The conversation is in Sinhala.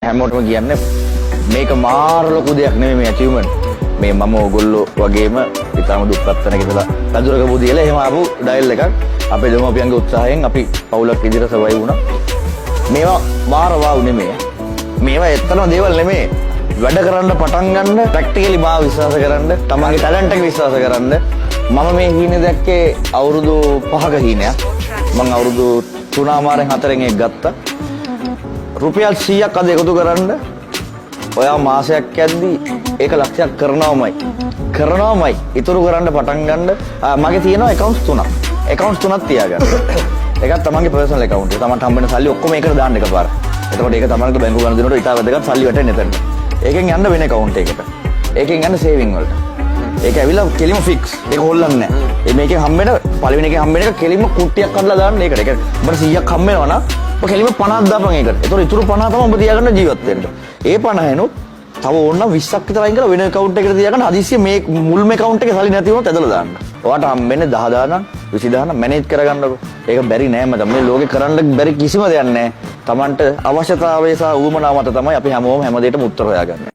හැමෝටම කියන්නේ මේක මාර ලොකු දෙයක් නෙමෙයි මේ achievement. මේ මම ඕගොල්ලෝ වගේම ඊටම දුප්පත් තැනක ඉඳලා රජුරක බුදියලා එහෙම ආපු ඩයල් එකක් අපේ දෙමව්පියන්ගේ උත්සාහයෙන් අපි පවුලක් ඉදිරියට සවයි වුණා. මේවා මාර වාව් නෙමෙයි. මේවා ඇත්තම දේවල් නෙමෙයි. වැඩ කරන්න පටන් ගන්න ප්‍රැක්ටිකලි මාව විශ්වාස කරන්න, තමන්ගේ ටැලන්ට් එක විශ්වාස කරන්න. මම මේ හීනේ දැක්කේ අවුරුදු 5ක හීනයක්. මම අවුරුදු 3මාරෙන් 4න් එක ගත්තා. රුපියල් 100ක් අද එකතු කරන්න ඔයා මාසයක් යද්දි ඒක ලක්ෂයක් කරනවමයි ඉතුරු කරන්න පටන් ගන්න. මගේ තියෙනවා accounts 3ක්. accounts 3ක් තියාගන්න. එකක් තමන්ගේ personal account එක. තමන්ට හම්බෙන සල්ලි ඔක්කොම ඒකට දාන්න එකපාර. එතකොට ඒක තමන්ගේ බැංකුව ගන්න දෙනකොට ඊට වැදගත් සල්ලි වැටෙන්නේ එතන. ඒකෙන් යන්න වෙන account එකකට. ඒකෙන් යන්න saving වලට. ඒක ඇවිල්ලා කෙලිම fix. ඒක හොල්ලන්නේ නැහැ. මේකෙන් හම්බෙන පළවෙනි එකේ හම්බෙන එක කෙලිම කුට්ටියක් කඩලා දාන්න ඒකට. ඒක උඹට 100ක් හම්බෙනවා නම් ඔබ කෙලිම 50ක් දාපන් ඒකට. ඒතකොට ඉතුරු 50 තමයි ඔබ තියාගන්න ජීවත් වෙන්න. ඒ 50 එනොත් තව ඕන 20ක් විතර අයින් කරලා වෙන account එකකට තියාගන්න හදිස්සිය මේ මුල්ම account එකේ සල්ලි නැති වුණොත් ඇදලා දාන්න. ඔයාට හම්බෙන්නේ 10000 නම් 20000 නම් manage කරගන්නකො. ඒක බැරි නෑ මචං. මේ ලෝකේ කරන්න බැරි කිසිම දෙයක් නෑ. Tamanට අවශ්‍යතාවය සහ උවමනාව මත තමයි අපි හැමෝම හැම දෙයකටම උත්තර හොයාගන්නේ.